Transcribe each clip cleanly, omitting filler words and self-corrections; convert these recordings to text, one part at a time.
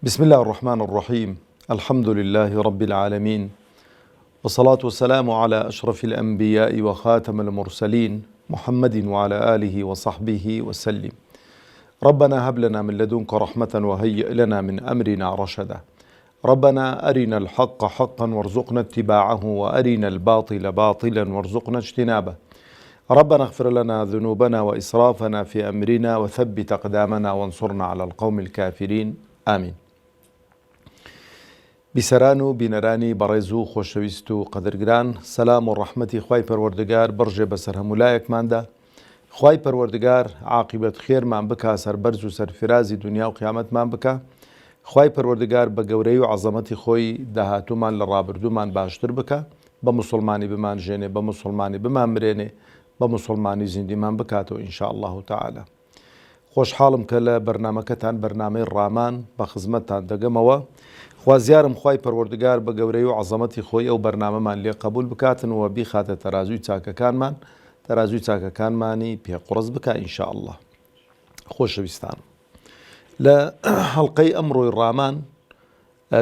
بسم الله الرحمن الرحيم. الحمد لله رب العالمين، والصلاة والسلام على أشرف الأنبياء وخاتم المرسلين محمد وعلى آله وصحبه وسلم. ربنا هب لنا من لدنك رحمة وهيئ لنا من أمرنا رشدا. ربنا أرنا الحق حقا وارزقنا اتباعه، وأرنا الباطل باطلا وارزقنا اجتنابه. ربنا اغفر لنا ذنوبنا وإسرافنا في أمرنا وثبت أقدامنا وانصرنا على القوم الكافرين آمين. بیسەران و بینەرانی بەڕێز و خۆشەویست و قەدرگران، سەلام و ڕەحمەتی خوای پەروەردگار بەڕژێ بەسەر هەموو لایەکماندا. خوای پەروەردگار عاقبەت خێرمان بکا، سەربەرز و سەرفرازی دنیا و قیامەتمان بکە. خوای پەروەردگار بە گەورەی و عەزەمەتی خۆی داهاتوومان لە ڕابردوومان باشتر بکە، بە موسڵمانی بمان ژێنێ، بە موسڵمانی بمان مرێنێ، بە موسڵمانی زیندیمان بکاتەوە ئینشاء الله تعالی. خۆشحاڵم کە لە بەرنامەکەتان، بەرنامەی ڕامان بە خزمەتتان دەگەمەوە. خوازیارم خوای پەروەردگار بە گەورەی و عەزەمەتی خۆی ئەو بەرنامەمان لێ قبول بکاتن و بیخاتە تەرازووی چاکەکانمان، تەرازووی چاکەکانمانی پێقوڕس بکە ئینشاء الله. خۆشەویستان، لە هەڵقەی ئەمڕۆی ڕامان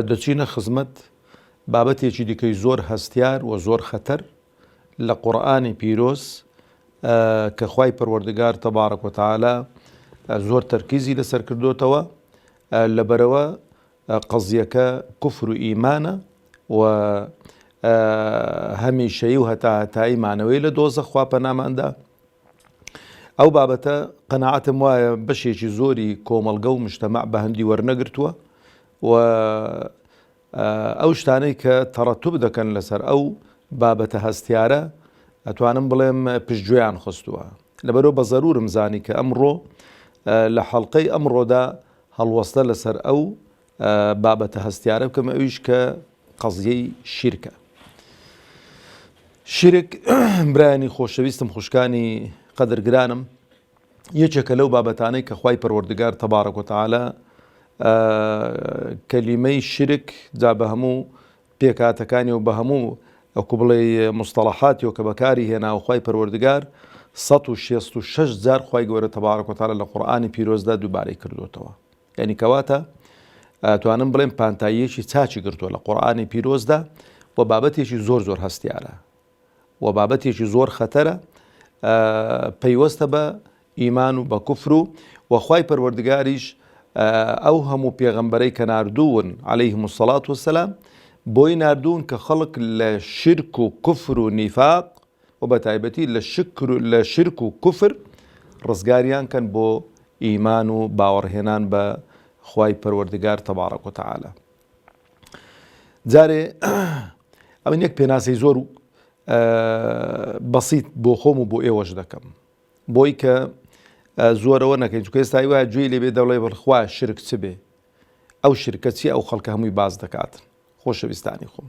دەچینە خزمەت بابەتێکی دیکەی زۆر هەستیار و زۆر خەتەر لە قورئانی پیرۆز کە خوای پەروەردگار تەبارەک و تەعالا زۆر تەرکیزی لەسەر کردوتەوە. لەبەرەوە قەزیەکە کوفر و ئیمانە و هەمیشەیی و هەتاهەتایی مانەوەی لە دۆزەخ خوا پەناماندا. ئەو بابەتە قەناعەتم وایە بەشێکی زۆری کۆمەڵگە و مجتەمەع بە هەندی وەرنەگرتووە و ئەو شتانەی کە تەڕەتوب دەکەن لەسەر ئەو بابەتە هەستیارە ئەتوانم بڵێم پشتگوێیان خستووە. لەبەرەوە بە زەرورم زانی کە ئەمڕۆ لە حەڵقەی ئەمڕۆدا هەڵوەستە لەسەر ئەو بابەتە هەستیارە بکەم، ئەویش کە قەزیەی شیرکە. شیرک برایانی خۆشەویستم، خوشکانی قەدرگرانم، یەکێکە لەو بابەتانەی کە خوای پەروەردگار تەبارەک و تەعالا کەلیمەی شیرک جا بە هەموو پێکاتەکانی و بە هەموو ئەوکو بڵێ مستەڵەحاتی و کە بەکاری هێناوە خوای پەروەردگار 166 جار خوای گەورە تەبارەک و تەعالا لە قورئانی پیرۆزدا دووبارەی کردوتەوە. یعنی کەواتە توانم بڵێم پانتاییەکی چاچی گرتووە لە قورئانی پیرۆزدا و بابەتێکی زۆر زۆر هەستیارە و بابەتێکی زۆر خەتەرە، پەیوەستە بە ئیمان و بە کوفر و خوای پەروەردگاریش ئەو هەموو پێغەمبەرەی کە ناردوون عەلەیهیم السەڵات وەسەلام بۆی ناردوون کە خەڵک لە شرک و کوفر و نیفاق و بە تایبەتی لە شرک و کوفر ڕزگاریان کەن بۆ ئیمان و باوەڕهێنان بە خوای پەروەردگار تەبارەک و تەعالا. جارێ ئەمن یەک پێناسەی زۆر بەسیط بۆ خۆم و بۆ ئێوەش دەکەم، بۆی کە زۆرەوە نەکەین، چونکە ئێستا وایە گوێی لێبێ دەڵێ بڵخوا شرک چ بێ، ئەو شرکە چی، ئەو خەڵکە هەمووی باز دەکاتن. خۆشەویستانی خۆم،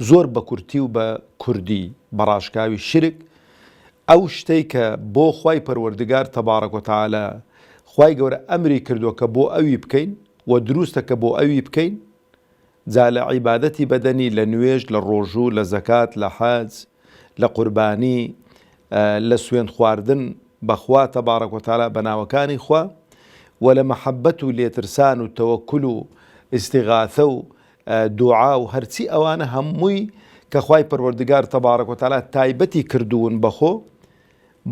زۆر بە کورتی و بە کوردی بەڕاشکاوی شرک ئەو شتەی کە بۆ خوای پەروەردگار تەبارەک و تەعالا خوای گەورە ئەمری کردووە کە بۆ ئەوی بکەین و دروستە کە بۆ ئەوی بکەین، جا لە عیبادەتی بەدەنی، لە نوێژ، لە ڕۆژوو، لە زەکات، لە حەج، لە قوربانی، لە سوێند خواردن بەخوا تەبارەک و تەعالا بە ناوەکانی خوا، و لە مەحەبەت و لێترسان و تەوەکل و ئیستیغاثە و دوعا و هەرچی ئەوانە هەمووی کە خوای پەروەردگار تەبارەک و تەعالا تایبەتی کردوون بەخۆ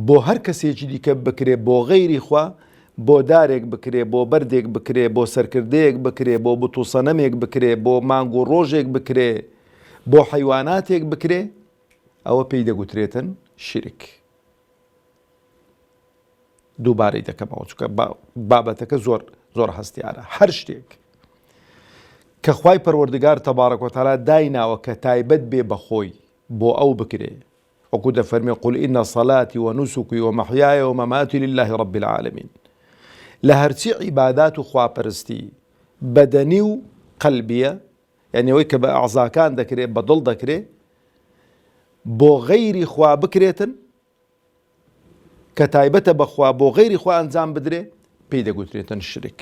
بۆ هەر کەسێکی دیکە بکرێ، بۆ غەیری خوا، بۆ دارێک بکرێ، بۆ بەردێک بکرێ، بۆ سەرکردەیەک بکرێ، بۆ بتوسەنەمێک بکرێ، بۆ مانگ و ڕۆژێک بکرێ، بۆ حەیواناتێک بکرێ، ئەوە پێی دەگوترێتن شیرک. دووبارەی دەکەمەوە چونکە بابەتەکە زۆر زۆر هەستیارە. هەر شتێک کە خوای پەروەردگار تەبارەک و تەعالا دایناوە کە تایبەت بێ بەخۆی بۆ ئەو بکرێ، وەکو دەفەرمێ قل ئین صەلاتی و نوسکی و مەحیایە و مەماتی لله رب العالمین. لە هەرچی عیبادات و خواپەرستی بەدەنی و قەلبیە، یعنی ئەوەی کە بە ئەعزاکان دەکرێت، بە دڵ دەکرێت، بۆ غەیری خوا بکرێتن کە تایبەتە بەخوا بۆ غەیری خوا ئەنجام بدرێ، پێی دەگوترێتن شرک.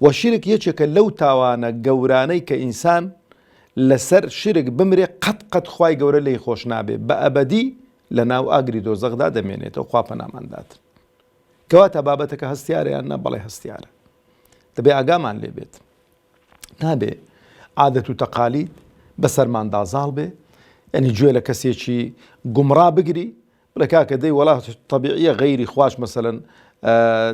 و شرک یەکێکە لەو تاوانە گەورانەی کە ئینسان لەسەر شرک بمرێ قەت خوای گەورە لی خۆش نابێ، بە ئەبەدی لە ناو ئاگری دۆزەخدا دەمێنێتەوە، خوا پەنامانداتن. کەواتە بابەتەکە هەستیارە یان نە؟ بەڵێ هەستیارە. دەبێ ئاگامان لێ بێت، نابێ عادەت و تەقالید بەسەرماندا زاڵ بێ، یعنی گوێ لە کەسێکی گومڕا بگری بڵێ کاکە دەی وەڵات تەبیعیە غەیری خوش مەسەلەن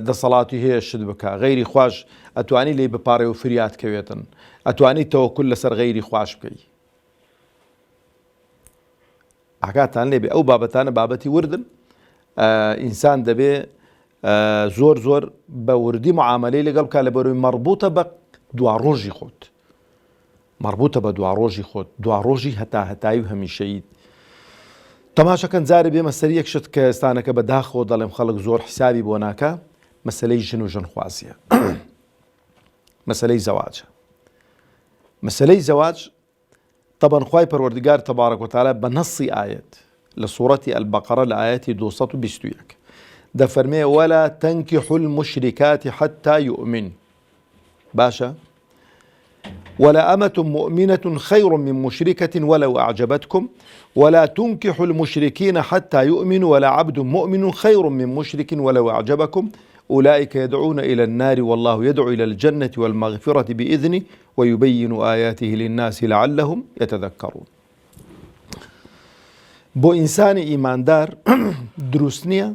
دەسەڵاتی هەیە شت بکە، غەیری خوش ئەتوانی لێی بپارێ و فریات کەوێتن، ئەتوانی تەوەکول لەسەر غەیری خوش بکەی. ئاگاتان لێبێ ئەو بابەتانە بابەتی وردن، ئینسان دەبێ زۆر زۆر بە وردی معاملەی لەگەڵ بکات لە بەروی مەربوطە بە دواڕۆژی خۆت، مەربوطە بە دواڕۆژی خۆت، دواڕۆژی هەتایی و هەمیشەیی. تەماشەکەن جارێ بێمە سەر یەک شت کە ئێستانەکە بەداخەوە دەڵێم خەڵک زۆر حسابی بۆ ناکە، مەسەلەی ژن و ژنخوازیە. مەسەلەی زەواجە. مەسەلەی زەواج طبعاً خوای پەروەردگار تەبارەک و تەعالە بە نەسی ئایەت لە سوورەتی ئەلبەقەرە لە ئایەتی 221 دەفەرمێ وەلا تەنکیحوا المشرکات حتى يؤمن. باشە؟ ولأمة مؤمنة خير من مشركة ولو أعجبتكم ولا تنكحوا المشركين حتى يؤمنوا ولا عبد مؤمن خير من مشرك ولو أعجبكم أولئك يدعون إلى النار والله يدعو إلى الجنة والمغفرة بإذنه ويبين آياته للناس لعلهم يتذكرون. بۆ ئینسانی ئیماندار دروست نییە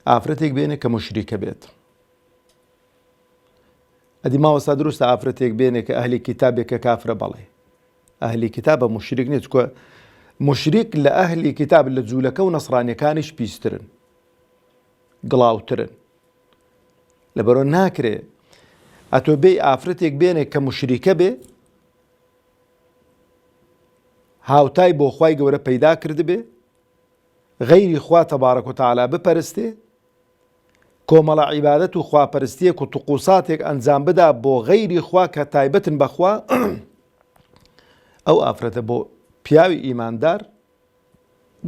ئافرەتێک بێنێ کە مشریکە بێت. ئەدی ماوەستا دروستە ئافرەتێک بێنێ کە ئەهلی کتابێکە کافرە، بەڵێ ئەهلی کتابە مشریک نیت، کە مشریک لە ئەهلی کتاب لە جوولەکە و نەسڕانیەکانیش پیسترن، گڵاوترن، لەبەرۆ ناکرێ ئەتۆ بێی ئافرەتێک بێنێ کە مشریکە بێ هاوتای بۆ خوای گەورە پەیدا کرد بێ، غەیری خوا تەبارەک و تەعالە بپەرستێ، کۆمەڵە عیبادەت و خواپەرستیەک و توقوساتێک ئەنجام بدا بۆ غەیری خوا کە تایبەتن بەخوا، ئەو ئافرەتە بۆ پیاوی ئیماندار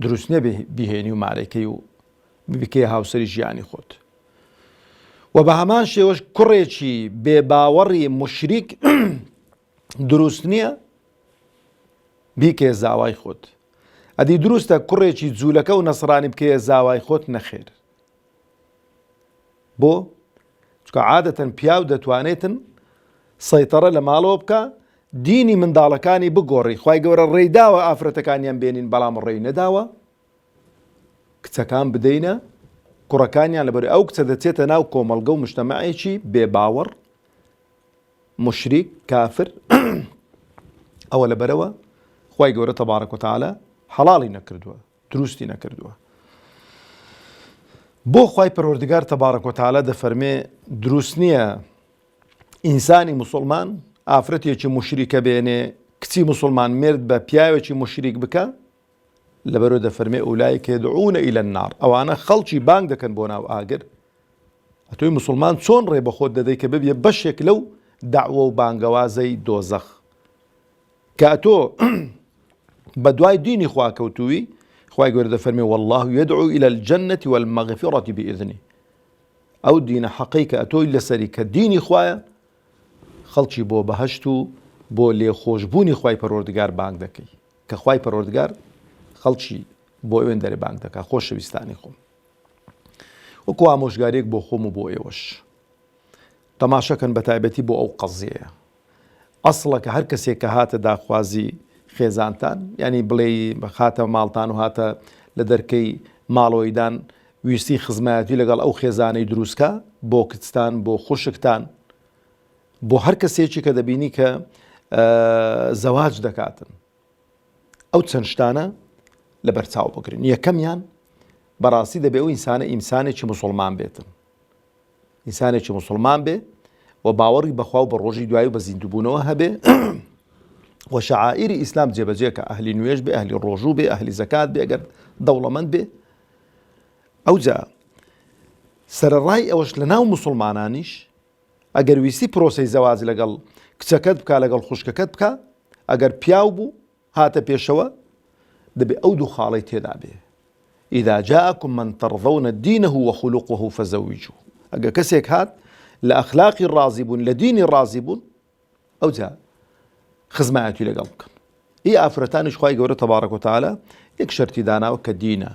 دروست نییە بیهێنی و مارەکەی و بکەی هاوسەری ژیانی خۆت. و بە هەمان شێوەش کوڕێکی بێباوەڕی مشریک دروست نییە بیکێ زاوای خۆت. ئەدی دروستە کوڕێکی جوولەکە و نەسڕانی بکەیە زاوای خۆت، نەخێر. بۆ؟ چکە عادەتەن پیاو دەتوانێتن سەیتەڕە لە ماڵەوە بکە، دینی منداڵەکانی بگۆڕی. خوای گەورە ڕێیداوە ئافرەتەکانیان بێنین، بەڵام ڕێی نەداوە کچەکان بدەینە کوڕەکانیان، لەبەر ئەو کچە دەچێتە ناو کۆمەڵگە و مجتەمەعێکی بێباوەڕ مشریک کافر. ئەوە لەبەرەوە خوای گەورە تەبارەک و تەعالە حەڵاڵی نەکردووە، دروستی نەکردووە. بۆ خوای پەروەردگار تەبارەک و تەعالە دەفەرمێ دروست نییە ئینسانی موسڵمان ئافرەتێکی مشریکە بێنێ، کچی موسڵمان مرد بە پیاوێکی مشریک بکە، لەبەرەوە دەفەرمێ ئولایکە یدعونە ئیلە النار، ئەوانە خەڵکی بانگ دەکەن بۆ ناو ئاگر. ئەتۆی موسڵمان چۆن ڕێ بە خۆت دەدەی کە ببیە بەشێک لەو داوە و بانگەوازەی دۆزەخ، کە ئەتۆ بە دوای دینی خوا کەوتووی. خوای گەورە دەفەرمێ والله يدعو إلى الجنة والمغفرة بإذنه. ئەو دینە حەقەی کە ئەتۆی لەسەری کە دینی خوایە، خەڵکی بۆ بەهەشت و بۆ لێخۆشبوونی خوای پەروەردگار بانگ دەکەی، کە خوای پەروەردگار خەڵکی بۆ ئێوەن دەرێ بانگ دەکات. خۆشەویستانی خۆم، وەکو ئامۆژگارێک بۆ خۆم و بۆ ئێوەش تەماشەکەن بە تایبەتی بۆ ئەو قەزیەیە. ئەسڵەکە هەر کەسێک کە هاتە داخوازی خێزانتان، ینی بڵێ هاتە ماڵتان و هاتە لە دەرکەی ماڵۆیدان ویستی خزمەتی لەگەڵ ئەو خێزانەی دروستکە بۆ کچتان، بۆ خوشکتان، بۆ هەر کەسێکی کە دەبینی کە زەواج دەکاتن، ئەو چەند شتانە لە بەرچاو بگرن. یەکەمیان بەڕاستی دەبێ ئەو ئینسانە ئینسانێکی موسڵمان بێتن، ئینسانێکی موسڵمان بێ و باوەڕی بەخوا و بە ڕۆژی دوایی و بە زیندووبوونەوە هەبێ و شعائری ئیسلام جێبەجێ کە ئەهلی نوێژ بێ، ئەهلی ڕۆژوو بێ، ئەهلی زەکات بێ، ئەگەر دەوڵەمەند بێ. ئەوجا سەرەڕای ئەوەش لە ناو موسڵمانانیش ئەگەر ویستی پرۆسەی زەواج لەگەڵ کچەکەت بکە، لەگەڵ خوشکەکەت بکە، ئەگەر پیاو بوو هاتە پێشەوە، دەبێ ئەو دوو خاڵی تێدا بێ. ئیدا جاءکم من تەرضەونە دینەه وخولوقه فەزەویجوه. ئەگەر کەسێک هات لە ئەخلاقی ڕازی بوون، لە دینی ڕازی بوون، ئەوجا خزمەتی لەگەڵ بکەن. ئی ئافرەتانیش خوای گەورە تەبارەک و تەعالە یەک شەرتی داناوە کە دینە.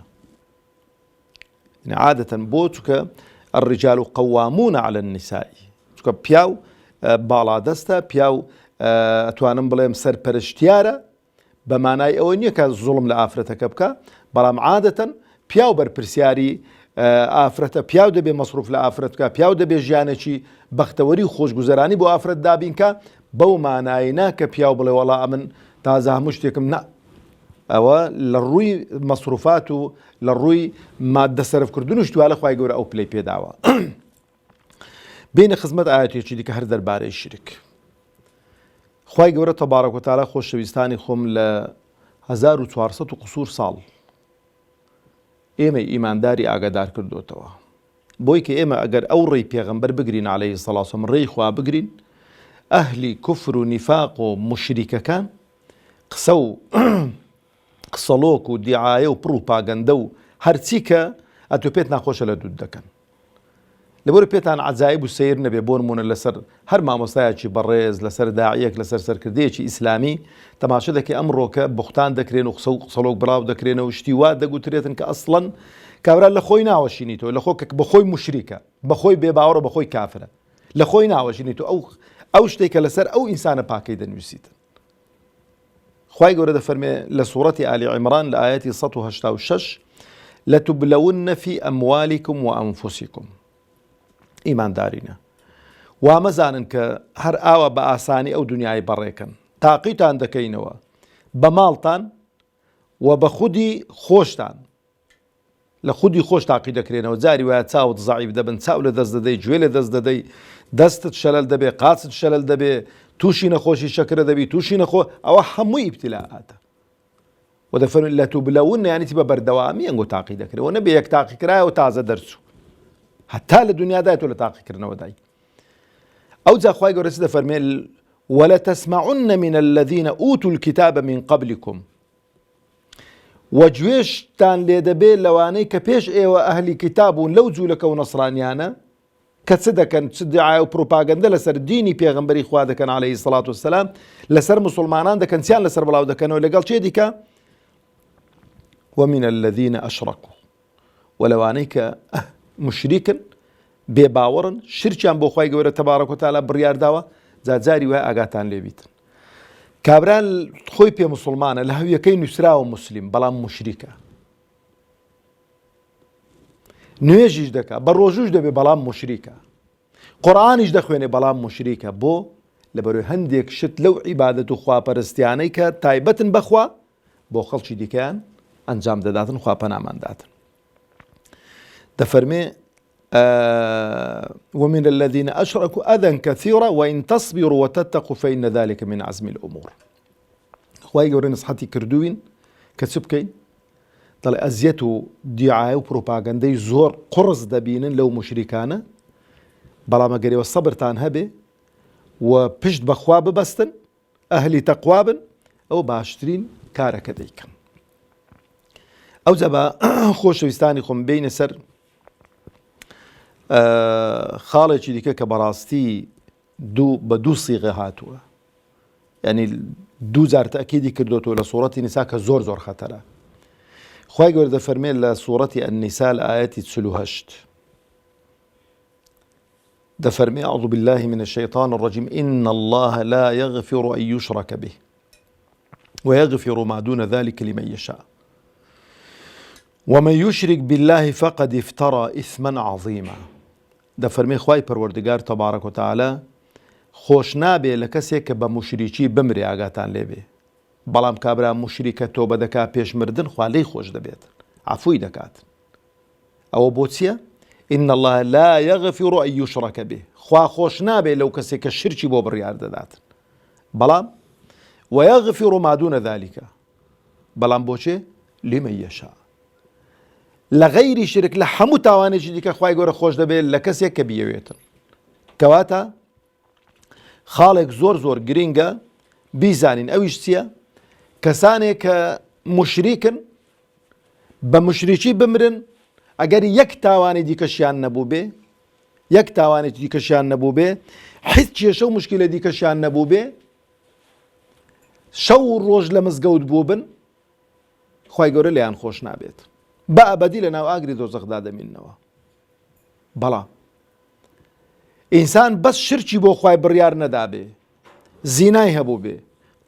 يعني عادة بۆ چونکە الرجال قوامون على النساء چونکە پیاو باڵا دەستە پیاو ئەتوانم بڵێم سەرپەرشتیارە بە مانای ئەوە نییە کە زوڵم لە ئافرەتەکە بکە بەڵام عادەتەن پیاو بەرپرسیاری ئافرەتە پیاو دەبێ مەسروف لە ئافرەت بکە پیاو دەبێ ژیانێکی بەختەوەری و خۆشگوزەرانی بۆ ئافرەت دابینکە بەو ماناینا کە پیاو بڵێ وەڵا من تازە هەموو شتێکم نا ئەوە لە ڕووی مەسروفات و لە ڕووی مادە سەرفکردن و شتوالە خوای گەورە ئەو پلەی پێداوە. بینە خزمەت ئاەتێکی دیکە هەر دەربارەی شرک. خوای گەورە تەبارەک و تەعالا خۆشەویستانی خۆم لە 1400 و قسوور ساڵ ئێمە ئیمانداری ئاگادار کردوتەوە بۆی کە ئێمە ئەگەر ئەو ڕێی پێغەمبەر بگرین عەلەیهی سەڵات وسەلام ڕێی خوا بگرین ئەهلی کوفر و نیفاق و مشریکەکان قسە و قسەڵۆک و دیعایە و پڕوپاگەندە و هەرچی کە ئەتۆ پێت ناخۆشە لە دوود دەکەن لەبەر پێتان عەجایب و سەیر نەبێ بۆ نمونە لەسەر هەر مامۆستایەکی بەڕێز لەسەر داعیەک لەسەر سەرکردەیەکی ئیسلامی تەماشە دەکەی ئەمڕۆکە بوختان دەکرێن و قسە و قسەڵۆک بڵاو دەکرێنەوە و شتی وا دەگوترێتن کە ئەسڵەن کابرا لە خۆی ناوەشینیتەوە لە خۆ بەخۆی مشریکە بەخۆی بێباوەڕە بەخۆی کافرە لە خۆی ناوەشینیتەوە ئەو شتێکە لەسەر ئەو ئینسانە پاکەی دەنووسیتن. خوای گەورە دەفەرمێ لە سوورەتی ئالی عیمران لە ئاەتی 186 لەتوبلەون فی ئەموالیکم و ئەنفوسیکم ئیماندارینە وامەزانن کە هەر ئاوە بە ئاسانی ئەو دنیای بەڕێکن تاقیتان دەکەینەوە بە ماڵتان و بە خودی خۆشتان لە خودی خۆش تاقی دەکرێنەوە جاری وایە چاوت زەعیف دەبن چاو لە دەست دەدەی گوێ لە دەست دەدەی دەستت شەلەل دەبێ قاچت شەلەل دەبێ تووشی نەخۆشی شەکرە دەبی تووشی نەخۆ ئەوە هەمووی ئیبتیلاعاتە و دەفەرمێن لەتوبلەون یانیتی بە بەردەوامی ئەنگۆ تاقی دەکرێەوە نەبێ یەک تاقی کرایەوە تازە دەرچوو هەتا لە دنیادای تۆ لە تاقیکردنەوە دای ئەو جا خوای گەورە دەفەرمێ ولتسمعن من الذين اوتوا الكتاب من قبلكم وەگوێشتان لێ دەبێت لەوانەی کە پێش ئێوە ئەهلی کتابون لەو جوولەکە و نەسرانیانە کە چ دەکەن چ دیعای و پروپاگەندە لەسەر دینی پێغەمبەری خوا دەکەن عەلەیهی سەڵات وسەلام لەسەر مسلمانان دەکەن چیان لەسەر بڵاو دەکەنەوە لەگەڵ چێ دیکە ومن الذين أشركوا ولەوانەی کە مشریکن بێباوەڕن شرکیان بۆ خوای گەورە تەبارەک و تەعالا بڕیار داوە جاری وای ئاگاتان لێبیتن کابران خۆی پێ مسلمانە لە هەویەکەی نووسراوە مسلیم بەڵام مشریکە نوێژیش دەکا بە ڕۆژوش دەبێ بەڵام مشریکە قورئانیش دەخوێنێ بەڵام مشریکە بۆ لەبەرەوەی هەندێک شت لەو عیبادەت و خواپەرستیانەی کە تایبەتن بەخوا بۆ خەڵکی دیکەیان ئەنجام دەداتن خوا پەنامانداتن دەفەرمێ ومن الذين أشركوا أذى كثيرا وإن تصبروا وتتقوا فإن ذلك من عزم الأمور. خوای گەورە نسحەتی کردوین کە چ بکەین دەڵێ ئەزیەت و دیعای و پروپاگەندەی زۆر قڕز دەبینن لەو مشریکانە بەڵام ئەگەرەوە سەبرتان هەبێ و پشت بەخوا ببەستن ئەهلی تەقوا بن ئەو باشترین کارەکە دەیکەن. ئەو جا بە خۆشەویستانی خۆم بینە سەر خاڵێکی دیکە کە بەڕاستی بە دوو سیغە هاتووە یعنی دوو جار تەکیدی کردوتەوە لە سوورەتی نیسا کە زۆر زۆر خەتەرە. خوای گەورە دەفەرمێت لە سوورەتی النیسا لە ئاەتی 48 دەفەرمێ أعوذ بالله من الشيطان الرجيم إن الله لا يغفر أن يشرك به ويغفر ما دون ذلك لمن يشاء ومن يشرك بالله فقد افترى إثما عظيما. دەفەرمێ خوای پەروەردگار تەبارەک و تەعالا خۆش نابێ لە کەسێک کە بە مشریکی بمرێ ئاگاتان لێبێ بەڵام کابرا مشریکە تۆبە دەکا پێشمردن خوا لێی خۆش دەبێت عەفوی دەکات ئەوە بۆ چییە؟ إن الله لا يغفر أن يشرك به خوا خۆش نابێ لەو کەسێک کە شرکی بۆ بڕیار دەدات بەڵام ويغفر ما دون ذلك بەڵام بۆچێ لمن يشاء لە غەیری شرک لە هەموو تاوانێکی دیکە خوای گەورە خۆش دەبێت لە کەسێک کە بیەوێتن کەواتە خاڵێک زۆر زۆر گرینگە بیزانین ئەویش چییە؟ کەسانێک کە مشریکن بە مشریکی بمرن ئەگەر یەک تاوانی دیکەشیان نەبوو بێ یەک تاوانێکی دیکەشیان نەبوو بێ هیچ کێشە و مشکلە دیکەشیان نەبوو بێ شەو ڕۆژ لە مزگەوت بوو بن خوای گەورە لێیان خۆش نابێت بە ئەبەدی لە ناو ئاگری دۆزەخدا دەمێننەوە. بەڵام ئینسان بەس شرکی بۆ خوای بڕیار نەدابێ، زینای هەبوو بێ،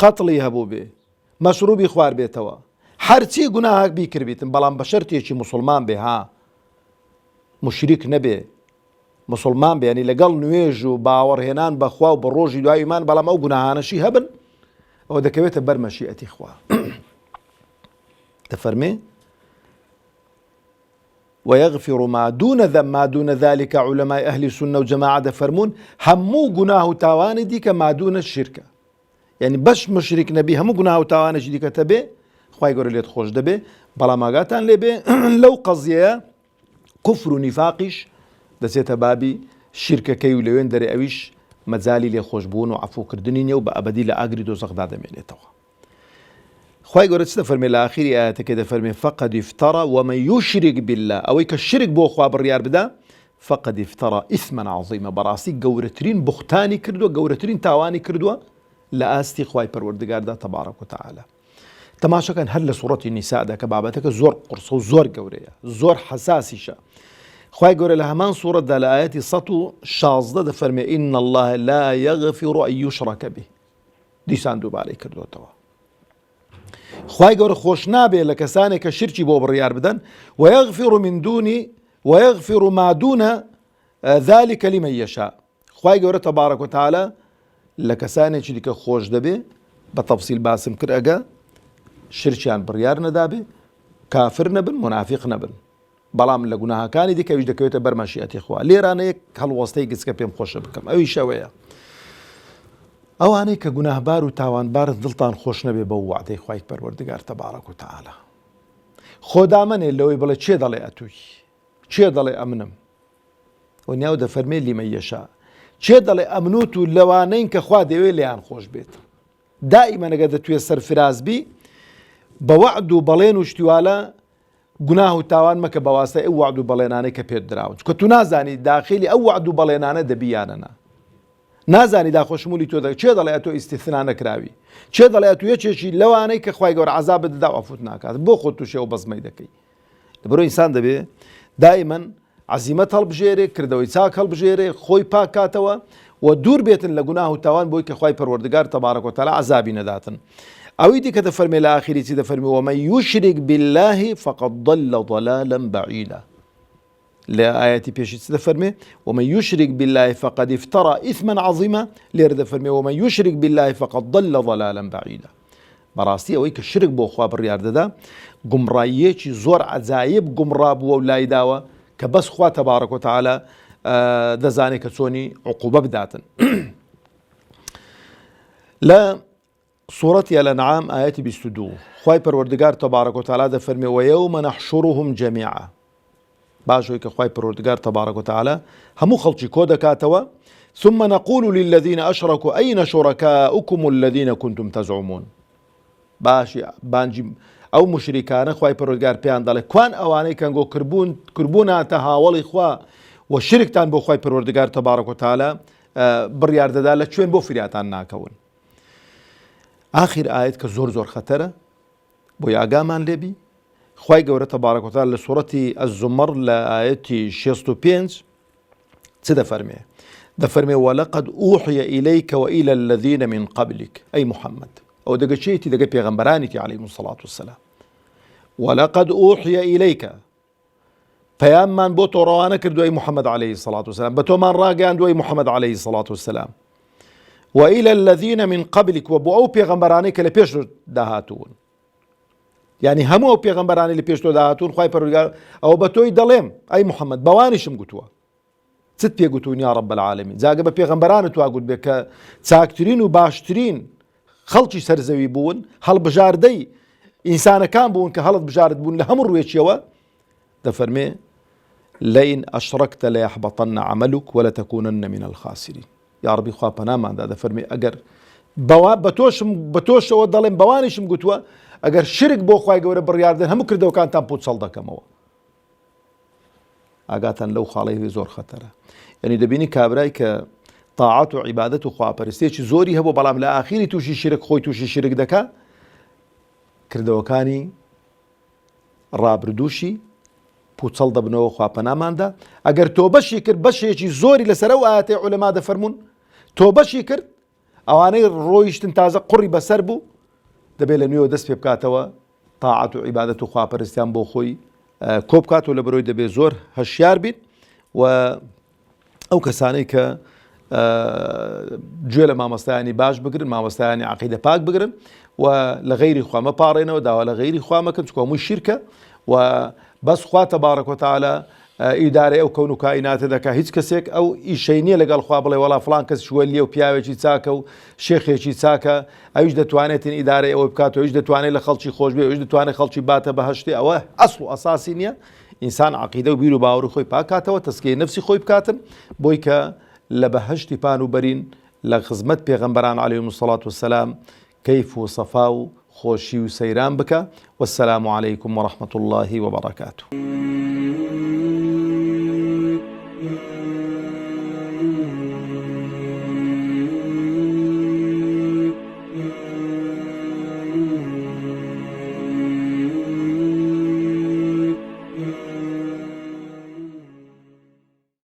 قەتڵی هەبوو بێ، مەشروبی خوار بێتەوە، هەرچی گوناهاک بیکردبیتن، بەڵام بە شەرتێکی موسڵمان بێ، ها مشریک نەبێ، مسلمان بێ، ینی لەگەڵ نوێژ و باوەڕهێنان بەخوا و بە ڕۆژی دوای ئیمان، بەڵام ئەو گوناهانەشی هەبن، ئەوە دەکەوێتە بەر مەشیئەتی خوا. دەفەرمێ ويغفر ما دون ذلك علماء أهل السنة والجماعة دەفەرمون هەموو گوناه و تاوانی دیکە ما دون الشركە، یعنی بەش مشریک نەبی هەموو گوناه و تاوانێکی دیکە بێ خوای گەورە لێت خۆش دەبێ، بەڵام ئاگاتان لێبێ لەو قەزیەیە کوفر و نیفاقیش دەچێتە بابی شیرکەکەی و لەوێن دەرێ ئەویش مەجالی لێ خۆشبوون و عەفوکردنی نیە و بە ئەبەدی لە ئاگری دۆزەخدا دەمێنێتەوە. خوای گەورە چ دەفەرمێ لە ئاخری ئایەتەکەی دەفەرمێ فقد افترى ومن يشرك بالله، ئەوەی کە شرک بۆ خوا بڕیار بدا فقد افترى إثما عظيما، بەڕاستی گەورەترین بوختانی کردووە، گەورەترین تاوانی کردووە لە ئاستی خوای پەروەردگاردا تەبارەک و تەعالا. تەماشەکەن هەر لە سوڕەتی نیسادا کە بابەتەکە زۆر قورسە و زۆر گەورەیە، زۆر حەساسیشە. خوای گەورە لە هەمان سوورەتدا لە ئایەتی 116 دەفەرمێ إن الله لا يغفر أن يشرك به، دیسان دووبارەی کردوتەوە. خوای گەورە خۆش نابێ لە کەسانێک کە شرکی بۆ بڕیار بدەن ويغفر ما دون ذلك لمن يشاء. خوای گەورە تەبارەک و تەعالا لە کەسانێکی دیکە خۆش دەبێ، بە تەفسیل باسم کرد، ئەگە شرکیان بڕیار نەدابێ، کافر نەبن، منافق نەبن، بەڵام لە گوناهەکانی دیکەویش دەکەوێتە بەر مەشیئەتی خوا. لێرانە یەک هەڵوەستەی گچکە پێم خۆشە بکەم، ئەوی شەوەیە ئەوانەی کە گوناهبار و تاوانبار دڵتان خۆش نەبێ بە وعدەی خوای پەروەردگار تەبارەک و تەعالا. خۆدامەنێ لەوەی بڵێ چێ دەڵێ ئەتووی، چێ دەڵێ ئەمنم، وەنیاو دەفەرمێ لیمەن یەشا، چێ دەڵێ ئەمنوت و لەوانەین کە خوا دەوێ لێیان خۆش بێت. دائیمەن ئەگەر دەتوێت سەرفرازبی بە وعد و بەڵێن و شتیوالە گوناه و تاوان مەکە بە واستەی ئەو وعد و بەڵێنانەی کە پێت دراون، چکە تو نازانی داخلی ئەو وعد و بەڵێنانە دەبیانەنا، نازانی داخۆشمولی تۆ چێ دەڵێ ئەتۆ ئیستیثنا نەکراوی، چێ دەڵێ ئەتو یەکێکی لەوانەی کە خوای گەورە عەزاب بدەدا و عەفوت ناکات، بۆ خۆت تووشێ و بەزمەی دەکەی. لەبەرەوەی ئینسان دەبێ دائیمەن عەزیمەت هەڵبژێرێ، کردەوەی چاک هەڵبژێرێ، خۆی پاک کاتەوە و دوور بێتن لە گوناه و تاوان بۆی کە خوای پەروەردگار تەبارەک و تەعالا عەزابی نەداتن. ئەوەی دیکە دەفەرمێ لە ئاخری چی دەفەرمێ ومن يشرك بالله فقد ضل ضلالا بعيدا. لە ئایەتی پێشی چ دەفەرمێ ومن يشرك بالله فقد افترى إثما عظيما، لێرە دەفەرمێ ومن يشرك بالله فقد ضل ضلالا بعيدا. بەڕاستی ئەوەی کە شرک بۆ خوا بڕیار دەدا گومڕاییەکی زۆر عەجایب گومڕا بووە و لای داوە کە بەس خوا تەبارەک و تەعالا دەزانێت کە چۆنی عقوبە بداتن. لە سوورەتی الأنعام ئایەتی 22 خوای پەروەردگار تەبارەک و تەعالا دەفەرمێ ويوم نحشرهم جميعا، باشۆی کە خوای پەروەردگار تەبارەک و تەعالا هەموو خەڵکی کۆ دەکاتەوە ثم نقول للذين أشركوا أين شركاؤكم الذين كنتم تزعمون. باشی بانجی ئەو مشریکانە خوای پەروەردگار پێیان دەڵێ کوان ئەوانەی کەنگۆ کردبووناتە هاوڵی خوا و شرکتان بۆ خوای پەروەردگار تەبارەک و تەعالا بڕیار دەدا لە کوێن بۆ فریاتان ناکەون. آخر ئایەت کە زۆر زۆر خەتەرە بۆ ئاگامان لێبی، خوای گەورە تەبارەک و تەعالا لە سوورەتی الزمر لە ئایەتی 65 چ دەفەرمێ؟ دەفەرمێ ولقد أوحي إليك وإلى الذين من قبلك أي محمد، ئەو دەگەچێتی دەگە پێغەمبەرانێتی عەلەیهیمو الصەلاة والسەلام. ولقد أوحي إليك، پەیاممان بۆ تۆ ڕەوانە کردووە ئەی محەممەد عەلەیهی الصەلاة والسەلام، بە تۆمان ڕاگەیاندووە ئەی محەممەد عەلەیهی الصەلاة والسەلام. وإلى الذين من قبلك، و بۆ ئەو پێغەمبەرانەی کە لە پێش داهاتوون، یعنی هەموو ئەو پێغەمبەرانی لە پێش تۆ داهاتوون خوای پەروەردگار ئەو بە تۆی دەڵێم ئەی محەممەد بەوانیشم گوتووە. چت پێ گوتوون یا رب العالمین؟ جاگە بە پێغەمبەرانت وا گوت بێ کە چاکترین و باشترین خەڵکی سەرزەوی بوون، هەڵبژاردەی ئینسانەکان بوون کە هەڵت بژارت بوون لە هەموو ڕوێکیەوە، دەفەرمێ لئن أشركت ليحبطن عملك ولتكونن من الخاسرين. یا ربی خوا پەناماندا دەفەرمێ ئەگەر بە تۆشەوە دەڵێم بەوانیشم گوتووە ئەگەر شرک بۆ خوای گەورە بڕیاردن هەموو کردەوەکانتان پوت سەڵ دەکەمەوە. ئاگاتان لەو خاڵەی زۆر خەتەرە. یعنی دەبینی کابرای کە تاعات و عیبادەت و خواپەرستێکی زۆری هەبوو بەڵام لە ئاخیری تووشی شرک خۆی تووشی شرک دەکا، کردەوەکانی ڕابردووشی پوچەڵ دەبنەوە خواپەناماندا. ئەگەر تۆ بەشی کرد بەشێکی زۆری لەسەر ئەو ئاەتەی عولەما دەفەرمونون تۆ بەشی کرد ئەوانەی ڕۆیشتن تازە قوڕی بەسەر بوو دەبێت لە نوێوە دەست پێ بکاتەوە تاعەت و عیبادەت و خواپەرستیان بۆ خۆی کۆ بکاتەوە لە بەرەوەی دەبێت زۆر هەشیار بین و ئەو کەسانەی کە گوێ لە مامۆستایانی باش بگرن مامۆستایانی عەقیدە پاک بگرن و لە غەیری خوا مەپاڕێنەوە داوا لە غەیری خوا مەکەن چونکە هەمووی شیرکە و بەس خوا تەبارەک و تەعالە ئیدارەی ئەو کەون و کائیناتە دەکا هیچ کەسێک ئەو ئیشەی نییە لەگەڵ خوا بڵێ وەڵا فڵان کەس شوەلیە و پیاوێکی چاکە و شێخێکی چاکە ئەویش دەتوانێتن ئیدارەی ئەوە بکاتەوە هیچ دەتوانێت لە خەڵکی خۆش بێ هیچ دەتوانێت خەڵکی باتە بەهەشتی ئەوە ئەسڵ و ئەساسی نییە ئینسان عەقیدە و بیر و باوەڕی خۆی پاکاتەوە تەسکیەی نەفسی خۆی بکاتن بۆی کە لە بەهەشتی پان و بەرین لە خزمەت پێغەمبەران عەلەیهیمو سەڵات وەسەلام کەیف و سەفا و خۆشی و سەیران بکە وەسسەلامو عەلەیکم وەڕەحمەتوڵڵاهی وەبەڕەکاتوه.